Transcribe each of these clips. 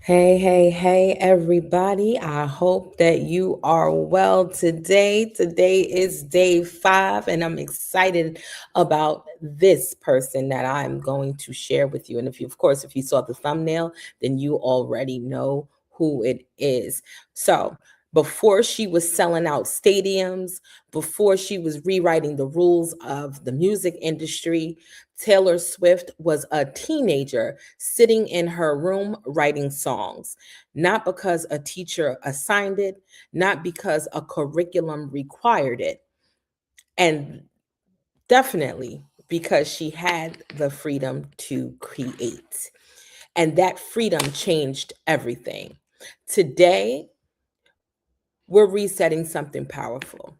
Hey, hey, hey, everybody. I hope that you are well today. Today is day 5, and I'm excited about this person that I'm going to share with you. And of course, if you saw the thumbnail, then you already know who it is. So, before she was selling out stadiums, before she was rewriting the rules of the music industry, Taylor Swift was a teenager sitting in her room writing songs, not because a teacher assigned it, not because a curriculum required it, and definitely because she had the freedom to create. And that freedom changed everything. Today, we're resetting something powerful.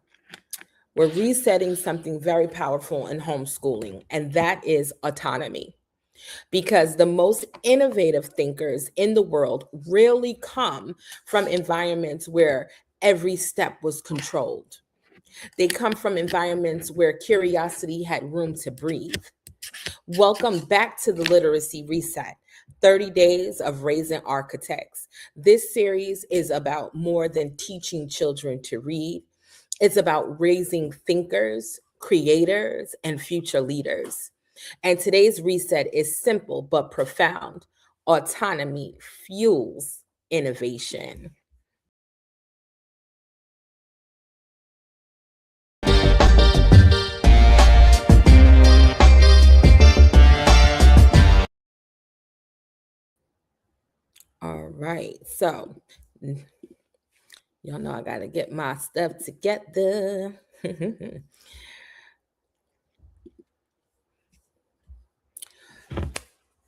We're resetting something very powerful in homeschooling, and that is autonomy. Because the most innovative thinkers in the world really come from environments where every step was controlled. They come from environments where curiosity had room to breathe. Welcome back to the Literacy Reset, 30 Days of Raising Architects. This series is about more than teaching children to read. It's about raising thinkers, creators, and future leaders. And today's reset is simple but profound. Autonomy fuels innovation. All right. So, y'all know I got to get my stuff together.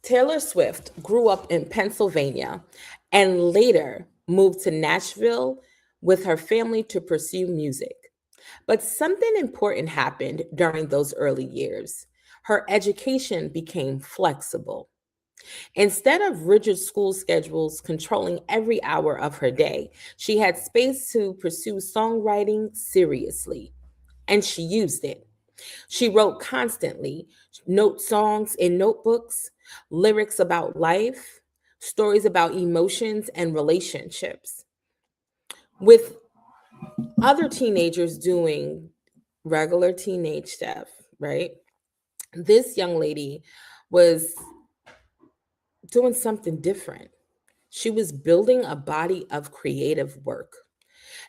Taylor Swift grew up in Pennsylvania and later moved to Nashville with her family to pursue music. But something important happened during those early years. Her education became flexible. Instead of rigid school schedules controlling every hour of her day, she had space to pursue songwriting seriously, and she used it. She wrote constantly, note songs in notebooks, lyrics about life, stories about emotions and relationships. With other teenagers doing regular teenage stuff, right? This young lady was doing something different. She was building a body of creative work.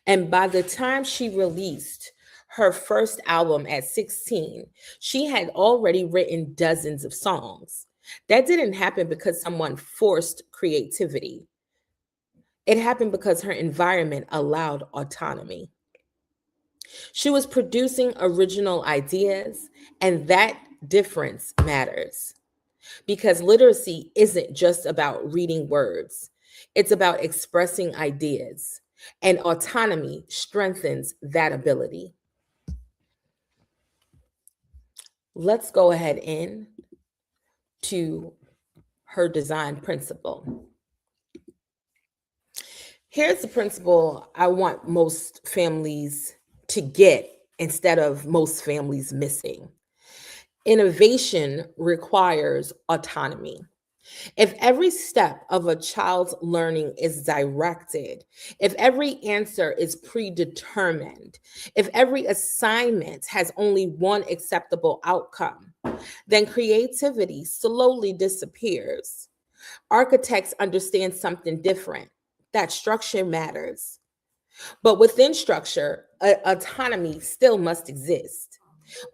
And by the time she released her first album at 16, she had already written dozens of songs. That didn't happen because someone forced creativity. It happened because her environment allowed autonomy. She was producing original ideas, and that difference matters because literacy isn't just about reading words, it's about expressing ideas, and autonomy strengthens that ability. Let's go ahead in to her design principle. Here's the principle I want most families to get instead of most families missing. Innovation requires autonomy. If every step of a child's learning is directed, if every answer is predetermined, if every assignment has only one acceptable outcome, then creativity slowly disappears. Architects understand something different, that structure matters. But within structure, autonomy still must exist.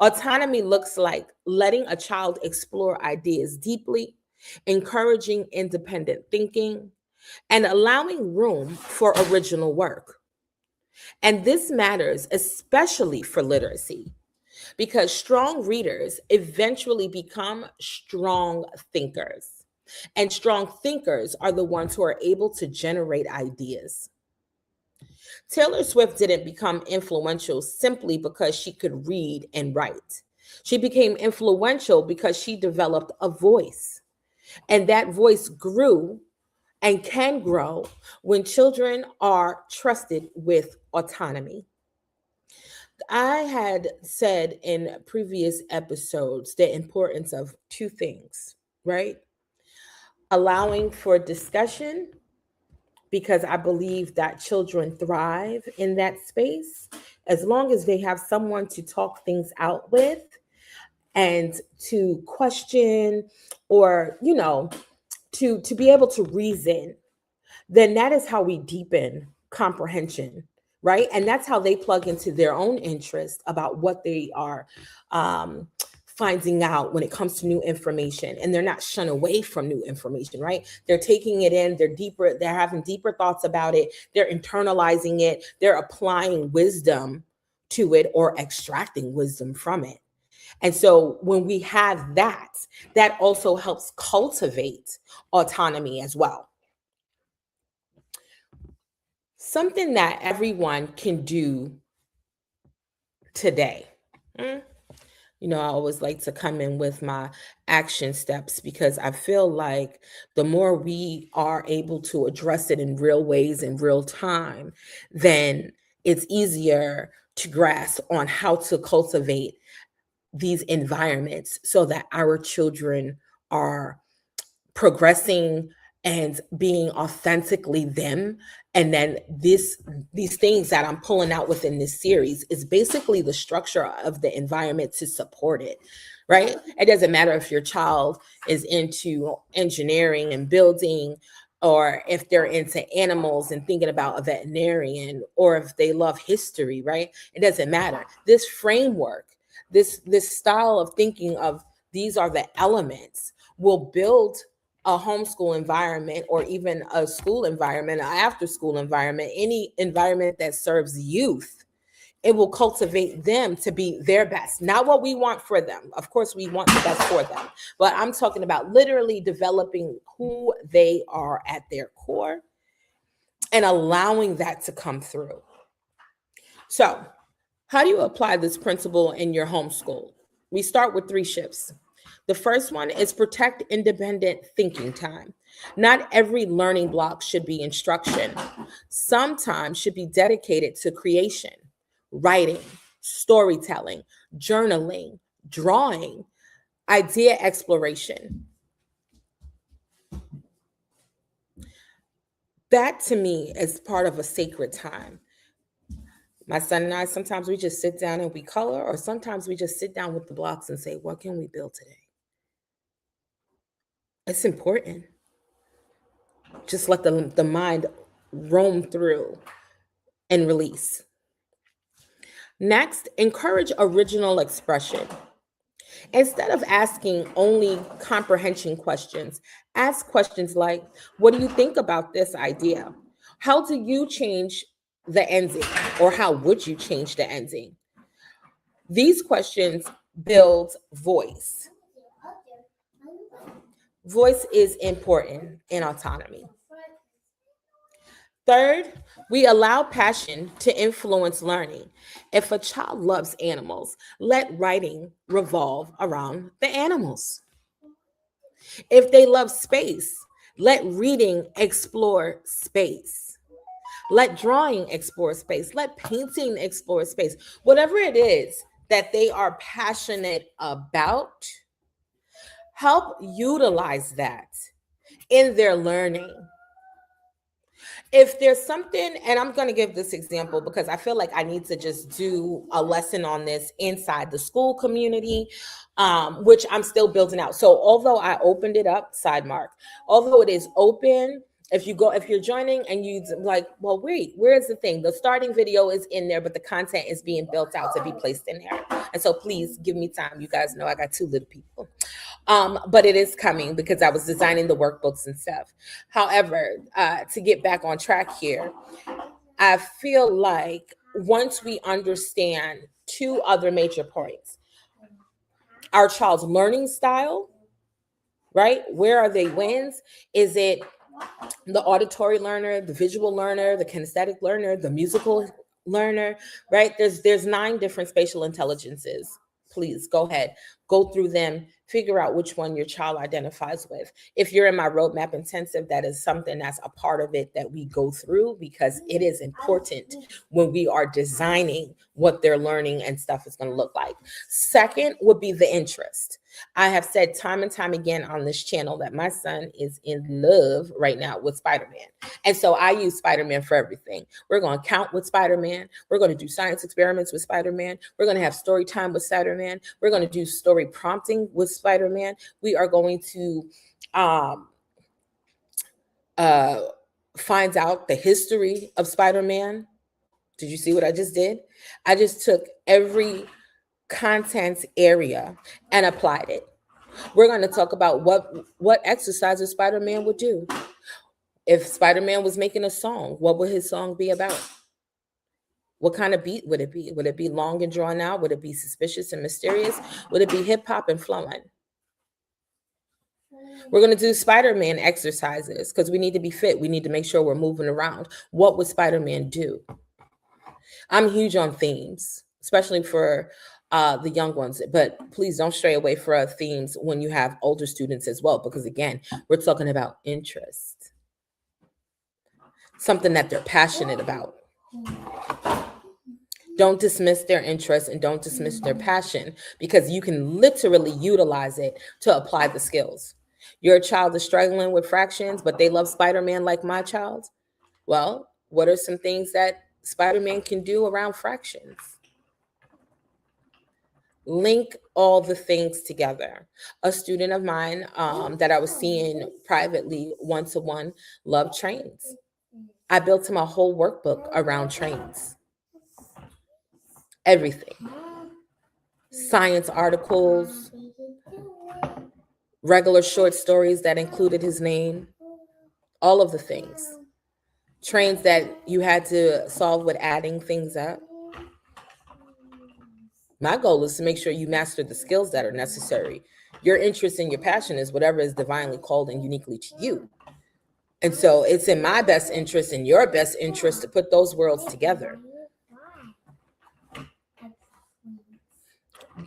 Autonomy looks like letting a child explore ideas deeply, encouraging independent thinking, and allowing room for original work. And this matters especially for literacy because strong readers eventually become strong thinkers. And strong thinkers are the ones who are able to generate ideas. Taylor Swift didn't become influential simply because she could read and write. She became influential because she developed a voice. And that voice grew and can grow when children are trusted with autonomy. I had said in previous episodes the importance of two things, right? Allowing for discussion because I believe that children thrive in that space as long as they have someone to talk things out with and to question, or to be able to reason. Then that is how we deepen comprehension, right? And that's how they plug into their own interest about what they are um, finding out when it comes to new information. And they're not shunned away from new information, right? They're taking it in, they're having deeper thoughts about it, they're internalizing it, they're applying wisdom to it or extracting wisdom from it. And so when we have that, that also helps cultivate autonomy as well. Something that everyone can do today. Mm. I always like to come in with my action steps because I feel like the more we are able to address it in real ways in real time, then it's easier to grasp on how to cultivate these environments so that our children are progressing and being authentically them. And then these things that I'm pulling out within this series is basically the structure of the environment to support it, right? It doesn't matter if your child is into engineering and building, or if they're into animals and thinking about a veterinarian, or if they love history, right? It doesn't matter. This framework, this style of thinking of these are the elements, will build a homeschool environment, or even a school environment, an after school environment, any environment that serves youth. It will cultivate them to be their best, not what we want for them. Of course, we want the best for them, but I'm talking about literally developing who they are at their core and allowing that to come through. So, how do you apply this principle in your homeschool? We start with 3 shifts. The first one is protect independent thinking time. Not every learning block should be instruction. Some time should be dedicated to creation, writing, storytelling, journaling, drawing, idea exploration. That to me is part of a sacred time. My son and I, sometimes we just sit down and we color, or sometimes we just sit down with the blocks and say, what can we build today? It's important. Just let the mind roam through and release. Next, encourage original expression. Instead of asking only comprehension questions, ask questions like, what do you think about this idea? How do you change the ending? Or how would you change the ending? These questions build voice. Voice is important in autonomy. Third, we allow passion to influence learning. If a child loves animals, let writing revolve around the animals. If they love space, let reading explore space. Let drawing explore space. Let painting explore space. Whatever it is that they are passionate about, help utilize that in their learning. If there's something, and I'm going to give this example because I feel like I need to just do a lesson on this inside the school community, which I'm still building out. So although I opened it up, side mark, although it is open, if you're joining and you like, well, wait, where's the thing? The starting video is in there, but the content is being built out to be placed in there. And so please give me time. You guys know I got 2 little people. But it is coming because I was designing the workbooks and stuff. However, to get back on track here, I feel like once we understand 2 other major points, our child's learning style, right? Where are they wins? Is it the auditory learner, the visual learner, the kinesthetic learner, the musical learner, right? There's 9 different spatial intelligences. Please go ahead, go through them, figure out which one your child identifies with. If you're in my roadmap intensive, that is something that's a part of it that we go through, because it is important when we are designing what their learning and stuff is going to look like. Second would be the interest. I have said time and time again on this channel that my son is in love right now with Spider-Man. And so I use Spider-Man for everything. We're going to count with Spider-Man. We're going to do science experiments with Spider-Man. We're going to have story time with Spider-Man. We're going to do story prompting with Spider-Man. We are going to find out the history of Spider-Man. Did you see what I just did? I just took every content area and applied it. We're going to talk about what exercises Spider-Man would do. If Spider-Man was making a song, what would his song be about? What kind of beat would it be? Would it be long and drawn out? Would it be suspicious and mysterious? Would it be hip hop and flowing? We're going to do Spider-Man exercises because we need to be fit. We need to make sure we're moving around. What would Spider-Man do? I'm huge on themes, especially for the young ones, but please don't stray away from themes when you have older students as well, because again, we're talking about interest, something that they're passionate about. Don't dismiss their interest and don't dismiss their passion, because you can literally utilize it to apply the skills. Your child is struggling with fractions, but they love Spider-Man like my child. Well, what are some things that Spider-Man can do around fractions? Link all the things together. A student of mine that I was seeing privately one-to-one loved trains. I built him a whole workbook around trains. Everything. Science articles, regular short stories that included his name, all of the things. Trains that you had to solve with adding things up. My goal is to make sure you master the skills that are necessary. Your interest and your passion is whatever is divinely called and uniquely to you. And so it's in my best interest and your best interest to put those worlds together.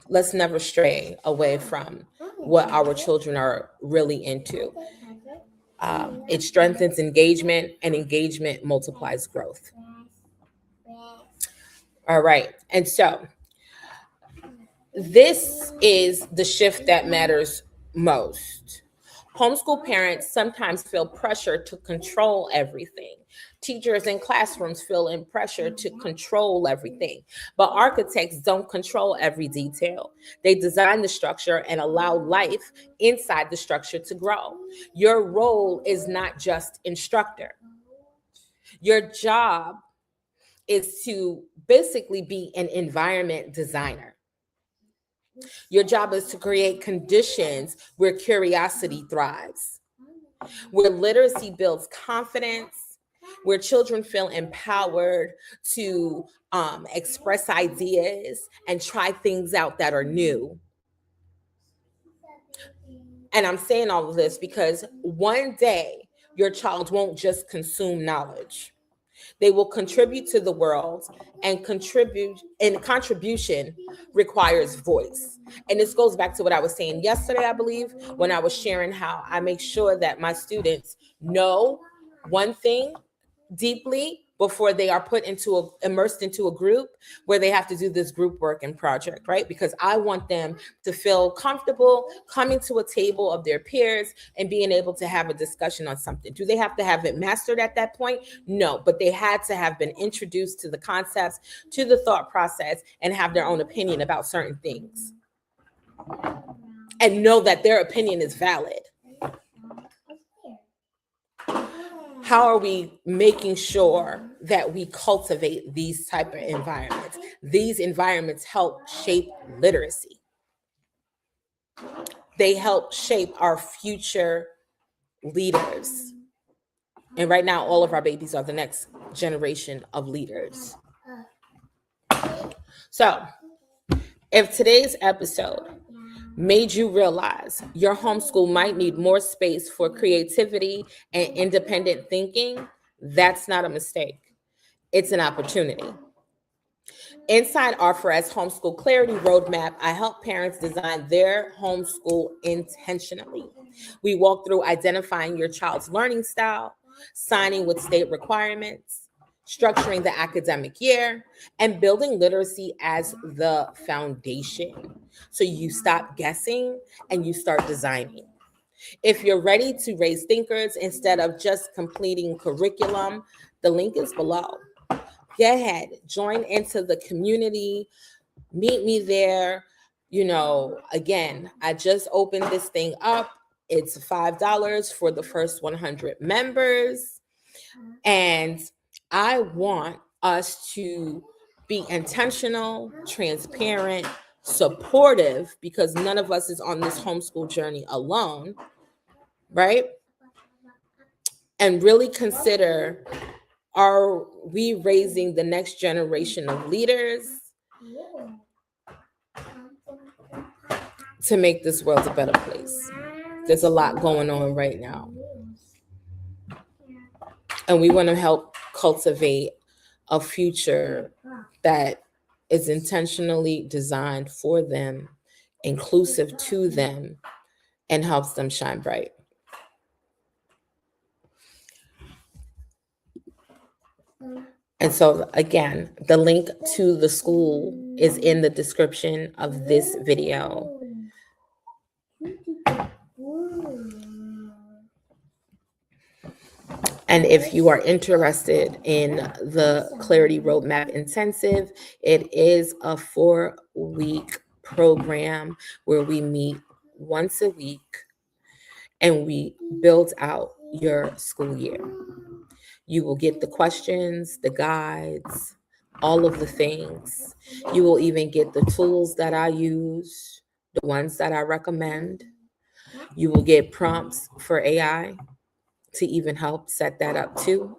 Let's never stray away from what our children are really into. It strengthens engagement, and engagement multiplies growth. All right. And so this is the shift that matters most. Homeschool parents sometimes feel pressure to control everything. Teachers in classrooms feel in pressure to control everything. But architects don't control every detail. They design the structure and allow life inside the structure to grow. Your role is not just instructor. Your job is to basically be an environment designer. Your job is to create conditions where curiosity thrives, where literacy builds confidence, where children feel empowered to express ideas and try things out that are new. And I'm saying all of this because one day your child won't just consume knowledge. They will contribute to the world, and contribution requires voice. And this goes back to what I was saying yesterday, I believe, when I was sharing how I make sure that my students know one thing deeply before they are immersed into a group where they have to do this group work and project, right? Because I want them to feel comfortable coming to a table of their peers and being able to have a discussion on something. Do they have to have it mastered at that point? No, but they had to have been introduced to the concepts, to the thought process, and have their own opinion about certain things. And know that their opinion is valid. How are we making sure that we cultivate these type of environments? These environments help shape literacy. They help shape our future leaders. And right now, all of our babies are the next generation of leaders. So, if today's episode made you realize your homeschool might need more space for creativity and independent thinking, that's not a mistake. It's an opportunity. Inside our Fred's Homeschool Clarity Roadmap, I help parents design their homeschool intentionally. We walk through identifying your child's learning style, signing with state requirements, structuring the academic year, and building literacy as the foundation. So you stop guessing and you start designing. If you're ready to raise thinkers instead of just completing curriculum, the link is below. Get ahead, join into the community, meet me there. Again, I just opened this thing up. It's $5 for the first 100 members. And I want us to be intentional, transparent, supportive, because none of us is on this homeschool journey alone, right? And really consider, are we raising the next generation of leaders to make this world a better place? There's a lot going on right now. And we want to help cultivate a future that is intentionally designed for them, inclusive to them, and helps them shine bright. And so, again, the link to the school is in the description of this video. And if you are interested in the Clarity Roadmap Intensive, it is a 4-week program where we meet once a week and we build out your school year. You will get the questions, the guides, all of the things. You will even get the tools that I use, the ones that I recommend. You will get prompts for AI to even help set that up too.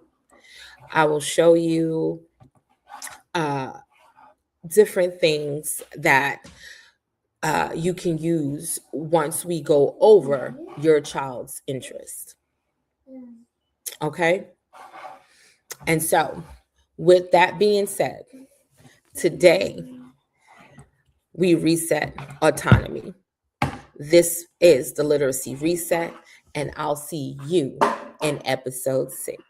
I will show you different things that you can use once we go over your child's interest. Okay? And so, with that being said, today we reset autonomy. This is the Literacy Reset, and I'll see you in episode 6.